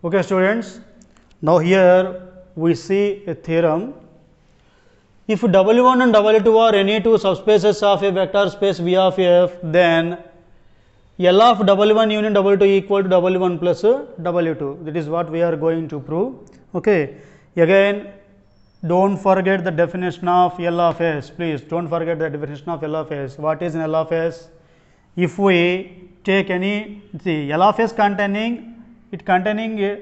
Okay, students, now here we see a theorem. If W1 and W2 are any two subspaces of a vector space V of F, then L of W1 union W2 equal to W1 plus W2. That is what we are going to prove. Okay, again, don't forget the definition of L of S. Please don't forget the definition of L of S. What is an L of S? If we take any, see, L of S containing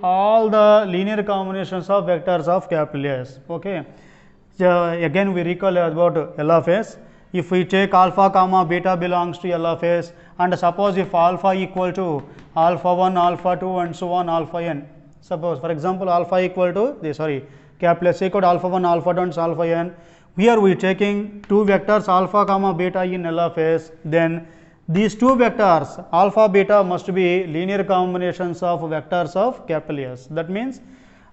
all the linear combinations of vectors of capital S. Okay. Again we recall about L of S. If we take alpha comma beta belongs to L of S, and suppose if alpha equal to alpha 1, alpha 2 and so on alpha n. Suppose for example alpha equal to capital S equal to alpha 1, alpha 2 and alpha n. Here we taking two vectors alpha comma beta in L of S, then these two vectors alpha beta must be linear combinations of vectors of capital S. That means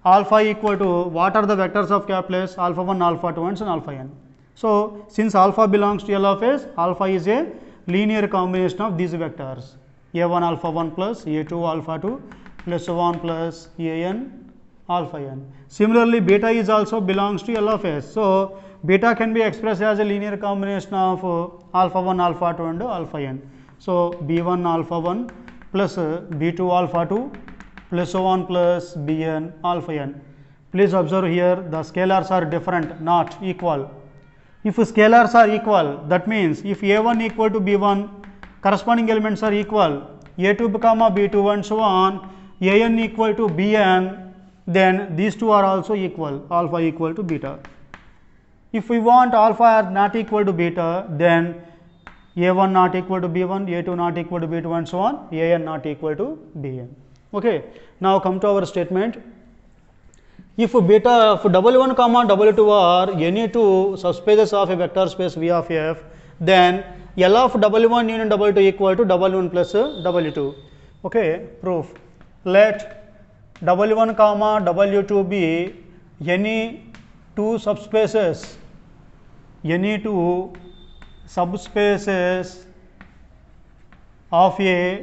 alpha equal to, what are the vectors of capital S? Alpha 1, alpha 2 and alpha n. So, since alpha belongs to L of S, alpha is a linear combination of these vectors, a1 alpha 1 plus a2 alpha 2 plus 1 plus an alpha n. Similarly, beta is also belongs to L of S. So, beta can be expressed as a linear combination of alpha 1 alpha 2 and alpha n. So, b1 alpha 1 plus b2 alpha 2 plus 1 plus bn alpha n. Please observe here the scalars are different, not equal. If scalars are equal, that means if a1 equal to b1, corresponding elements are equal, a2 comma b2 and so on, an equal to bn, then these two are also equal, alpha equal to beta. If we want alpha are not equal to beta, then a1 not equal to b1, a2 not equal to b2 and so on, an not equal to bn. Okay. Now come to our statement. If W1 comma W2 are any two subspaces of a vector space V of F, then L of W1 union W2 equal to W1 plus W2. Okay, proof. Let W1 comma W2 be any two subspaces of a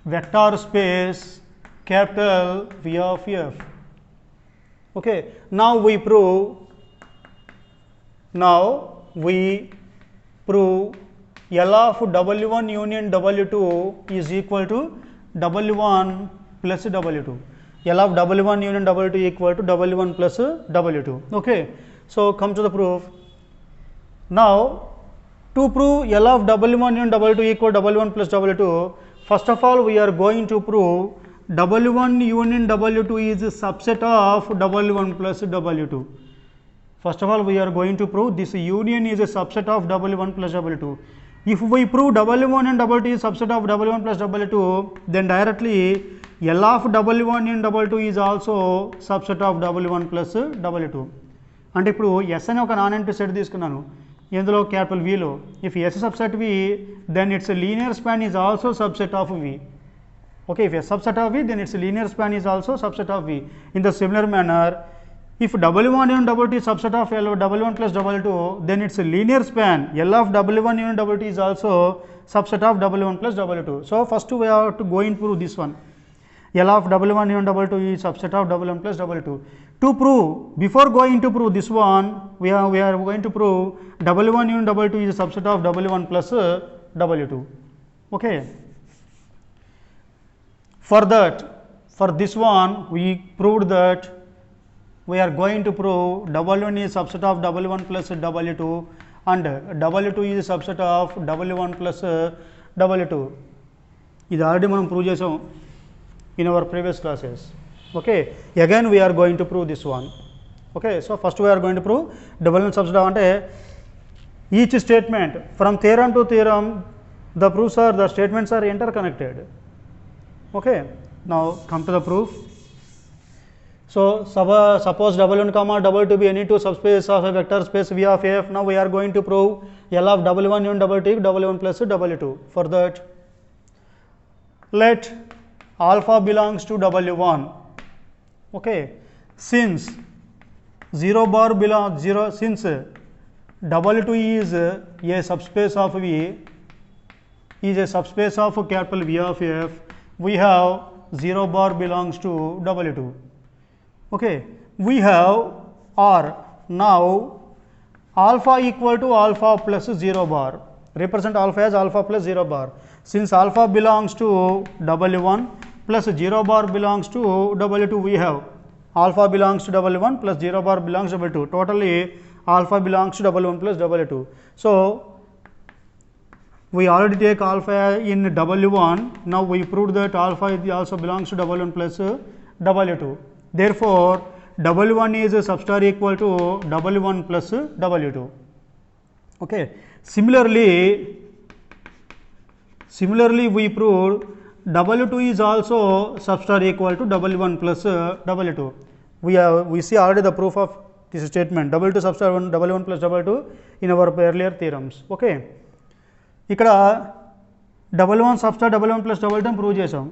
vector space capital V of F. Okay. Now we prove L of W1 union W2 is equal to W1 plus W2. L of W1 union W2 equal to W1 plus W2. Okay. So, come to the proof. Now, to prove L of W1 union W2 equal to W1 plus W2, first of all we are going to prove W1 union W2 is a subset of W1 plus W2. First of all, we are going to prove this union is a subset of W1 plus W2. If we prove W1 and W2 is subset of W1 plus W2, then directly L of W1 and W2 is also subset of W1 plus W2. అంటే ఇప్పుడు S అని ఒక non empty set తీసుకున్నాను, ఇందులో capital Vలో if S subset V, then its linear span is also subset of V. Okay, if a subset of V, then its linear span is also subset of V. In the similar manner, if W1 union W2 is subset of W1 plus W2, then its linear span L of W1 union W2 is also subset of W1 plus W2. So, first we have to go and prove this one. L of W1 union W2 is subset of W1 plus W2. To prove, before going to prove this one, we are going to prove W1 union W2 is a subset of W1 plus W2. Okay. For this one, we proved that we are going to prove W1 is subset of W1 plus W2 and W2 is subset of W1 plus W2. ఇది already మనం prove చేసాం in our previous classes. Okay. Again we are going to prove this one. Okay. So, first we are going to prove W1 subset of అంటే each statement from theorem to theorem the proofs are, the statements are interconnected. Okay. Now, come to the proof. So, suppose W1 comma W2 be any two subspaces of a vector space V of F. Now, we are going to prove L of W1 union W2 W1 plus W2. For that, let alpha belongs to W1. Okay. Since 0 bar belongs 0, since W2 is a subspace of V, is a subspace of capital V of F, we have 0 bar belongs to W2. Okay, we have R. Now alpha equal to alpha plus 0 bar, represent alpha as alpha plus 0 bar. Since alpha belongs to W1 plus 0 bar belongs to W2, we have alpha belongs to W1 plus 0 bar belongs to W2. Totally alpha belongs to W1 plus W2. So we already take alpha in W1. Now we proved that alpha also belongs to W1 plus W2. Therefore, W1 is substar equal to W1 plus W2. Okay. Similarly, we proved W2 is also substar equal to W1 plus W2. We see already the proof of this statement, W2 substar W1 plus W2 in our earlier theorems. Okay. ఇక్కడ W1 substar W1 plus W2 prove చేసాం.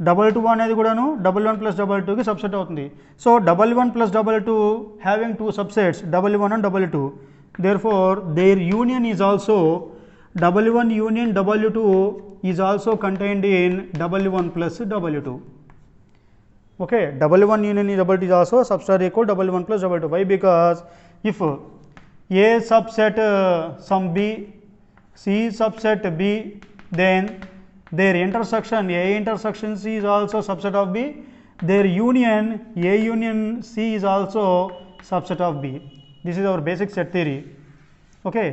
W2 అనేది కూడాను W1 plus W2 కి subset అవుతుంది. So W1 plus W2 having two subsets W1 and W2. Therefore, their union is also W1 union W2 is also contained in W1 plus W2. Okay, W1 union W2 is also substar equal W1 plus W2. Why? Because if A subset some B, C subset B, then their intersection A intersection C is also subset of B, their union A union C is also subset of B. This is our basic set theory. Okay,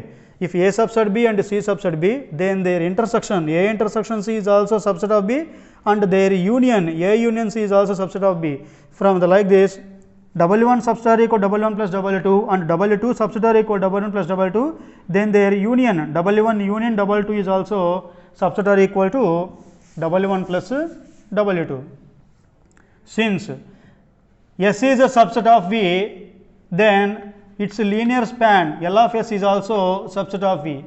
if A subset B and C subset B, then their intersection A intersection C is also subset of B and their union A union C is also subset of B. From the like this, W1 substar equal W1 plus W2 and W2 substar equal W1 plus W2, then their union W1 union W2 is also substar equal to W1 plus W2. Since S is a subset of V, then its linear span L of S is also subset of V.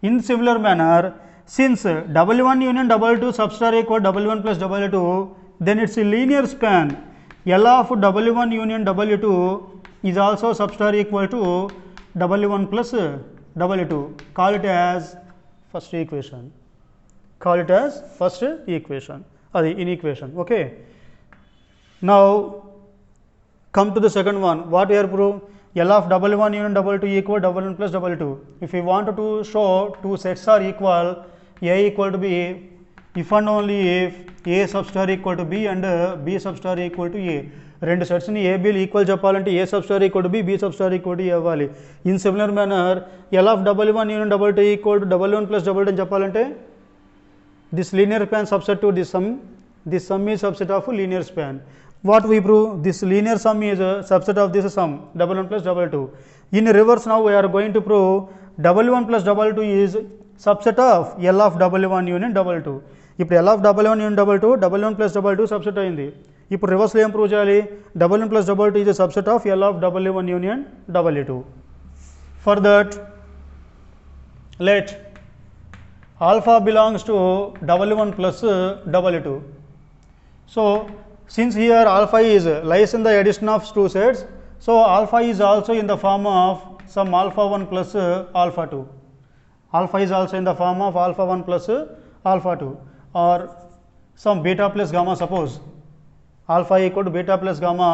In similar manner, since W1 union W2 substar equal W1 plus W2, then its linear span L of W1 union W2 is also substar equal to W1 plus W2. Call it as first equation. Call it as first equation or the inequation. Okay. Now come to the second one. What we are proved? L of W1 union W2 equal W1 plus W2. If we want to show two sets are equal, A equal to B, if and only if A substar equal to B and B substar equal to A. రెండు sets ని A, B equal చెప్పాలంటే A substar equal to B, B substar equal to A అవ్వాలి. In similar manner L of W1 union W2 equal to W1 plus W2 అని చెప్పాలంటే this linear span subset to this sum is subset of linear span. What we prove? This linear sum is a subset of this sum W1 plus W2. In reverse, now we are going to prove W1 plus W2 is subset of L of W1 union W2. ఇప్పుడు L of W1 union W2 W1 plus W2 subset అయింది. ఇప్పుడు రివర్స్లో ఏం prove చేయాలి? W1 plus W2 is a subset of L of W1 union W2. For that, let alpha belongs to W1 plus W2. So since here alpha is lies in the addition of two sets, so alpha is also in the form of some alpha 1 plus alpha 2. Alpha is also in the form of alpha 1 plus alpha 2 or some beta plus gamma. Suppose alpha equal to beta plus gamma,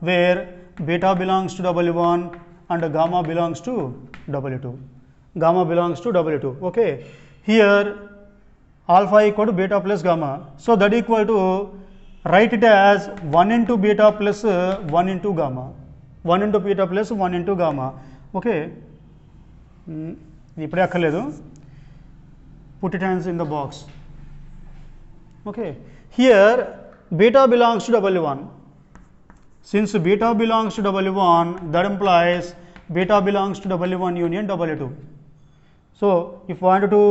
where beta belongs to W1 and gamma belongs to W2. Gamma belongs to W2. Okay. Here alpha equal to beta plus gamma. So that equal to, write it as 1 into beta plus 1 into gamma. 1 into beta plus 1 into gamma. Okay. ఇప్పుడే అక్కర్లేదు. Put it as in the box. Okay. Here beta belongs to W1. Since beta belongs to W1, that implies beta belongs to W1 union W2. So if I wanted to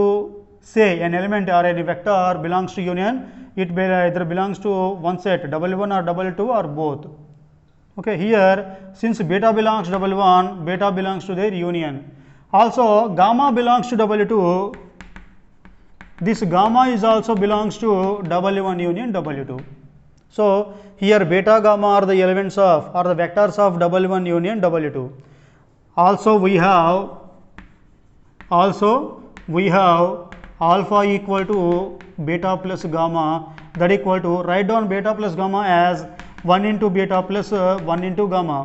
say an element or any vector belongs to union, it either belongs to one set W1 or W2 or both. Okay. Here since beta belongs to W1, beta belongs to their union. Also gamma belongs to W2. This gamma is also belongs to W1 union W2. So here beta gamma are the elements of or the vectors of W1 union W2. Also we have alpha equal to beta plus gamma, that equal to, write down beta plus gamma as 1 into beta plus 1 into gamma.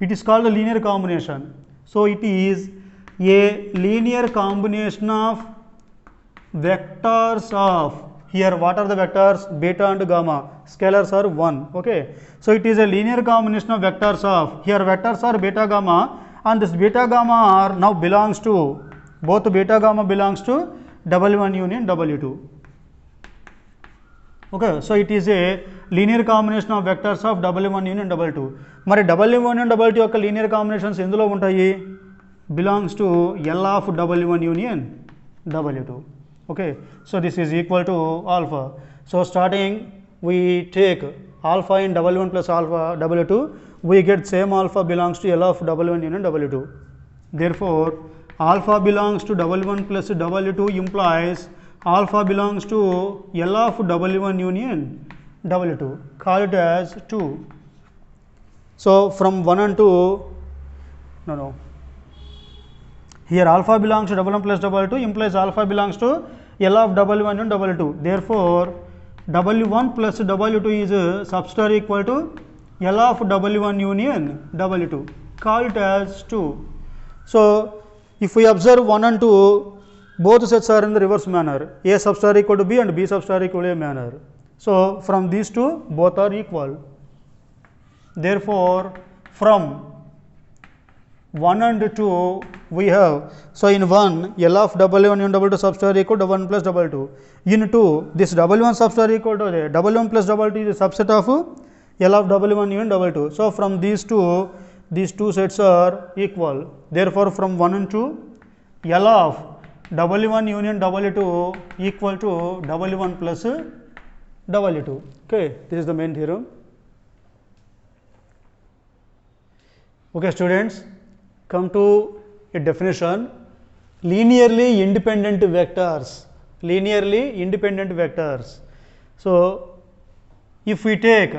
It is called a linear combination. So it is a linear combination of vectors of, here what are the vectors, beta and gamma, scalars are 1. Okay, so it is a linear combination of vectors of, here vectors are beta gamma, and this beta gamma are now belongs to, both beta gamma belongs to W1 union W2. Okay, so it is a linear combination of vectors of W1 union W2. మరి W1 union W2 యొక్క linear combinations ఎందులో ఉంటాయి, belongs to L of W1 union W2. Okay, so this is equal to alpha. So starting we take alpha in W1 plus alpha W2, we get same alpha belongs to L of W1 union W2. Therefore alpha belongs to W1 plus W2 implies alpha belongs to L of W1 union W2. Call it as 2. So from 1 and 2, no, here alpha belongs to W1 plus W2 implies alpha belongs to L of W1 and W2. Therefore W1 plus W2 is substar equal to L of W1 union W2. Call it as 2. So if we observe 1 and 2, both sets are in the reverse manner, A substar equal to B and B substar equal to A manner. So from these two, both are equal. Therefore from 1 and 2 we have, so in 1 L of W1 and W2 substar equal to W1 plus W2. In 2 this W1 substar equal to W1 plus W2 is a subset of L of W1 union W2. So from these two sets are equal. Therefore from 1 and 2 L of W1 union W2 equal to W1 plus W2. Okay, this is the main theorem. Okay students, come to a definition. Linearly independent vectors. Linearly independent vectors. So if we take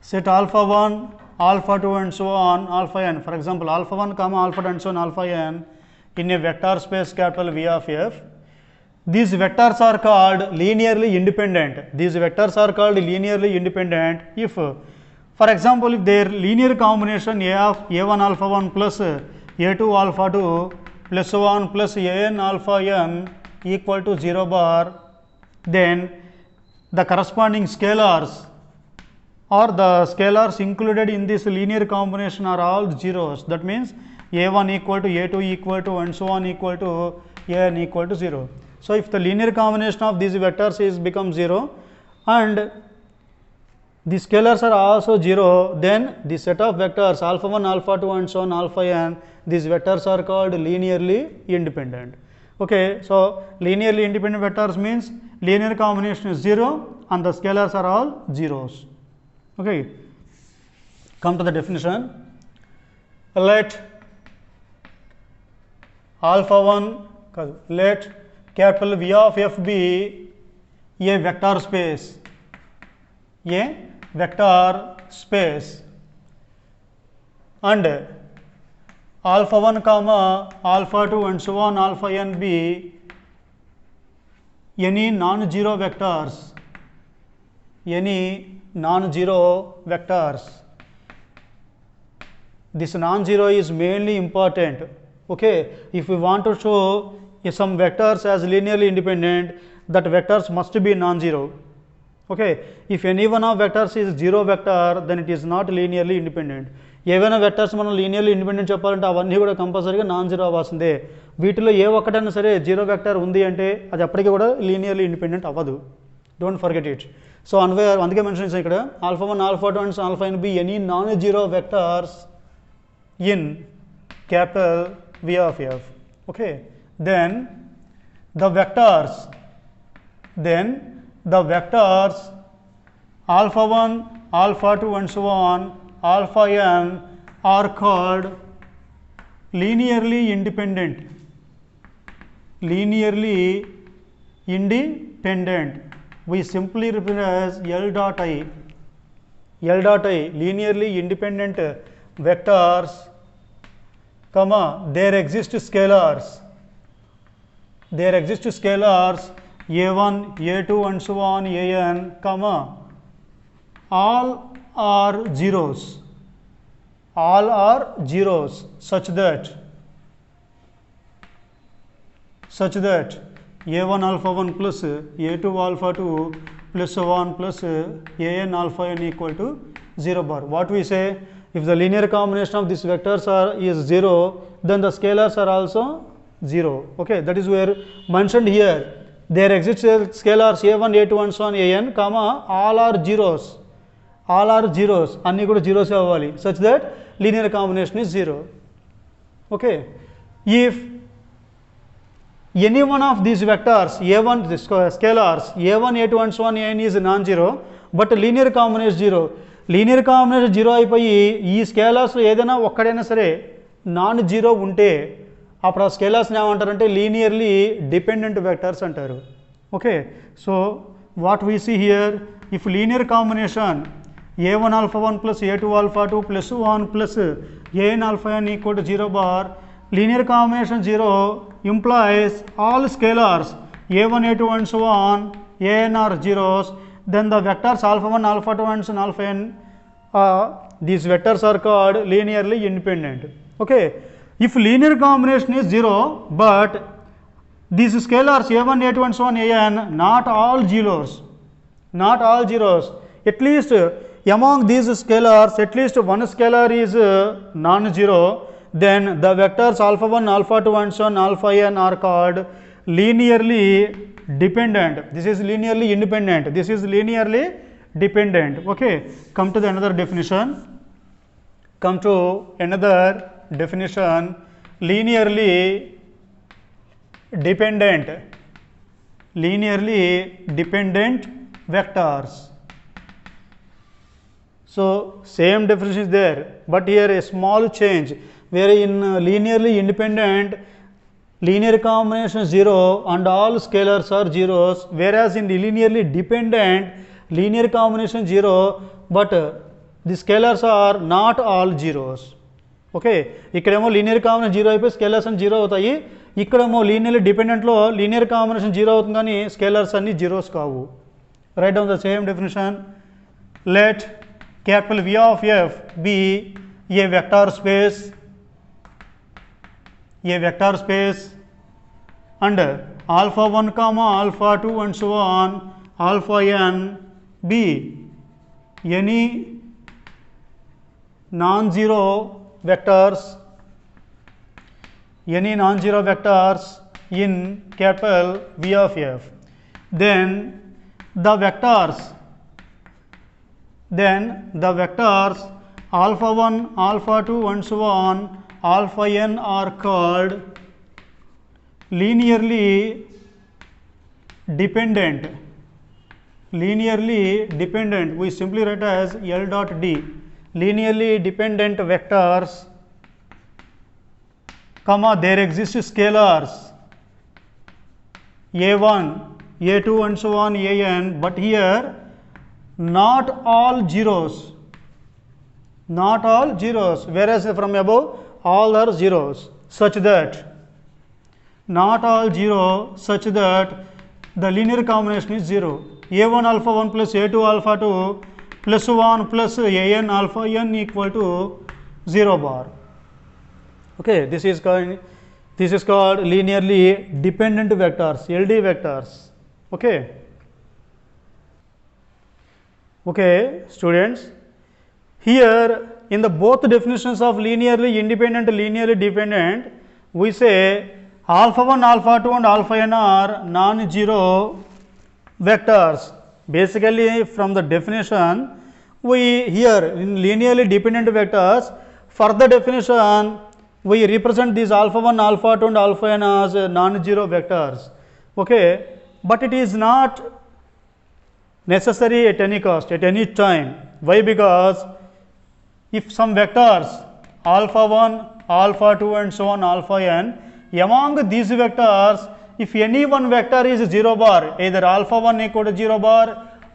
set alpha 1, alpha 2 and so on, alpha n, for example alpha 1 comma alpha 2 and so on alpha n in a vector space capital V of f, these vectors are called linearly independent. These vectors are called linearly independent if, for example, if their linear combination A of A1 alpha 1 plus A2 alpha 2 plus 1 plus An alpha n equal to 0 bar, then the corresponding scalars or the scalars included in this linear combination are all zeros. That means A1 equal to A2 equal to and so on equal to An equal to 0. So if the linear combination of these vectors is become 0 and the scalars are also 0, then the set of vectors alpha 1, alpha 2 and so on alpha n, these vectors are called linearly independent. Okay, so linearly independent vectors means linear combination is 0 and the scalars are all zeros. Okay, come to the definition. Let alpha 1, let capital V of f be a vector space, a vector space, and alpha 1 comma alpha 2 and so on alpha n be any non-zero vectors, any non-zero vectors. This non-zero is mainly important. Okay, if we want to show some vectors as linearly independent, that vectors must be non-zero. Okay, if any one of vectors is zero vector, then it is not linearly independent. ఏవైనా vectors మనం linearly independent చెప్పాలంటే అవన్నీ కూడా కంపల్సరీగా non zero అవ్వాల్సిందే. వీటిలో ఏ ఒక్కటైనా సరే జీరో వెక్టర్ ఉంది అంటే అది అప్పటికి కూడా లీనియర్లీ ఇండిపెండెంట్ అవ్వదు. Don't forget it. సో అందుకే మెన్షన్ చేసాను ఇక్కడ alpha 1 alpha 2 and alpha n be any non zero vectors in capital V of f. Okay, then the vectors alpha 1, alpha 2 and so on alpha n are called linearly independent. Linearly independent. We simply represent as L dot I. L dot I, linearly independent vectors, comma, there exist scalars. There exist scalars a1, a2 and so on an, comma, all are zeros, all are zeros, such that a1 alpha 1 plus a2 alpha 2 plus 1 plus an alpha n equal to 0 bar. What we say? If the linear combination of these vectors is 0, then the scalars are also 0. Okay, that is where mentioned here. There exists scalars a1, a2 and so on an, comma, all are zeros. All are zeros. Anni kuda zeros avvali, such that linear combination is 0. Okay. If any one of these vectors a1, the scalars a1, a2 and so on an is non-zero, but linear combination is 0. Linear combination zero అయిపోయి ఈ స్కేలార్స్లో ఏదైనా ఒక్కడైనా సరే non zero ఉంటే అప్పుడు ఆ స్కేలార్స్ని ఏమంటారంటే లీనియర్లీ డిపెండెంట్ వెక్టర్స్ అంటారు. Okay, so what we see here, if linear combination a1 alpha 1 plus a2 alpha 2 plus 1 plus an alpha n equal to 0 bar, linear combination 0 implies all scalars a1, a2 and so on an are zeros, then the vectors alpha 1, alpha 2 and alpha n, these vectors are called linearly independent. Okay, if linear combination is 0 but these scalars a1, a2 and so on an not all zeros, at least among these scalars at least one scalar is non-zero, then the vectors alpha 1, alpha 2 and so on alpha n are called linearly dependent. This is linearly independent, this is linearly dependent. Okay, come to the another definition, linearly dependent vectors. So same definition is there, but here a small change, where in linearly independent linear combination 0 and all scalars are zeros, whereas in the linearly dependent linear combination 0 but the scalars are not all zeros. Okay, ఇక్కడేమో linear combination 0 అయిపోయి scalers అన్ని 0 అవుతాయి, ఇక్కడేమో linearly డిపెండెంట్లో linear combination 0 అవుతుంది కానీ scalers అన్ని zeros కావు. Right down the same definition. Let capital V of f be a vector space and alpha 1 comma alpha 2 and so on alpha n be any non-zero vectors in capital V of f, then the vectors alpha 1, alpha 2 and so on alpha n are called linearly dependent. We simply write as L dot D, linearly dependent vectors, comma, there exist scalars a1, a2 and so on an, but here not all zeros, whereas from above all are zeros, such that the linear combination is 0. a1 alpha 1 plus a2 alpha 2 plus 1 plus an alpha n equal to 0 bar. Okay, this is called linearly dependent vectors, LD vectors. Okay, students, here in the both definitions of linearly independent, linearly dependent, we say alpha 1, alpha 2 and alpha n are non-zero vectors. Basically from the definition, we here in linearly dependent vectors, for the definition we represent these alpha 1, alpha 2 and alpha n as non-zero vectors. Okay, but it is not necessary at any cost, at any time. Why? Because if some vectors alpha 1, alpha 2 and so on alpha n, among these vectors if any one vector is 0 bar, either alpha 1 equal to 0 bar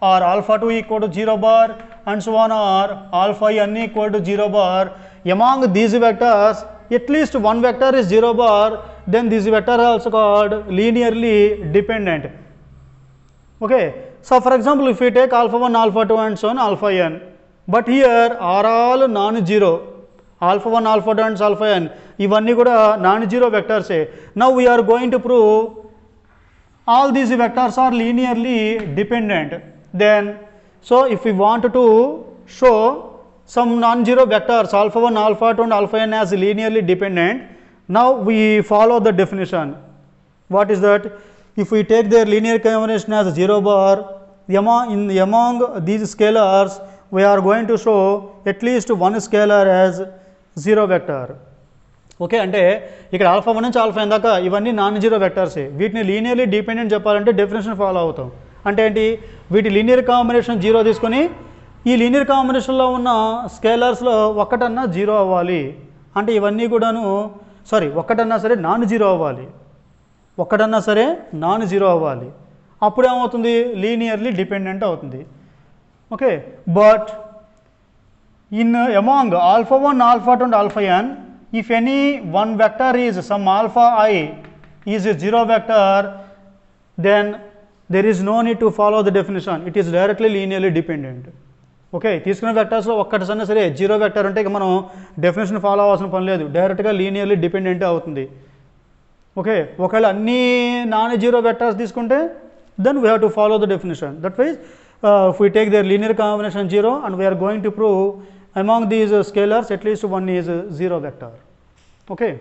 or alpha 2 equal to 0 bar and so on, or alpha n equal to 0 bar, among these vectors at least one vector is 0 bar, then this vector is also called linearly dependent. Okay. So, for example, if we take alpha 1, alpha 2 and so on alpha n, but here are all non-zero, alpha 1, alpha 2 and alpha n, ఇవన్నీ కూడా non-zero vectors. Now, we are going to prove all these vectors are linearly dependent. Then, so if we want to show some non-zero vectors alpha 1, alpha 2 and alpha n as linearly dependent, now we follow the definition. What is that? If we take their linear combination as 0 bar, among these scalars we are going to show at least one scalar as 0 vector. Okay, అంటే ఇక్కడ alpha 1 నుంచి alpha n దాకా ఇవన్నీ non-zero వెక్టర్సే. వీటిని linearly dependent చెప్పాలంటే definition follow అవుతాం. అంటే ఏంటి, వీటి లీనియర్ కాంబినేషన్ 0 తీసుకొని ఈ లీనియర్ కాంబినేషన్లో ఉన్న స్కేలర్స్లో ఒక్కటన్నా 0 అవ్వాలి. అంటే ఇవన్నీ కూడాను ఒక్కటన్నా సరే non-zero అవ్వాలి, ఒక్కటన్నా సరే non-zero అవ్వాలి. అప్పుడు ఏమవుతుంది, లీనియర్లీ డిపెండెంట్ అవుతుంది. Okay, but in among alpha 1, alpha 2 and alpha n, if any one vector is some alpha I is a 0 vector, then there is no need to follow the definition, it is directly linearly dependent. Okay, తీసుకున్న వెక్టర్స్లో ఒక్కటిసన్నా సరే 0 vector అంటే ఇక మనం definition follow అవ్వాల్సిన పని లేదు, డైరెక్ట్గా linearly dependent అవుతుంది. ఓకే, ఒకవేళ అన్ని non-zero వెక్టర్స్ తీసుకుంటే then we have to follow the definition. That means if we take their linear combination 0 and we are going to prove among these scalars at least one is 0 vector. Okay.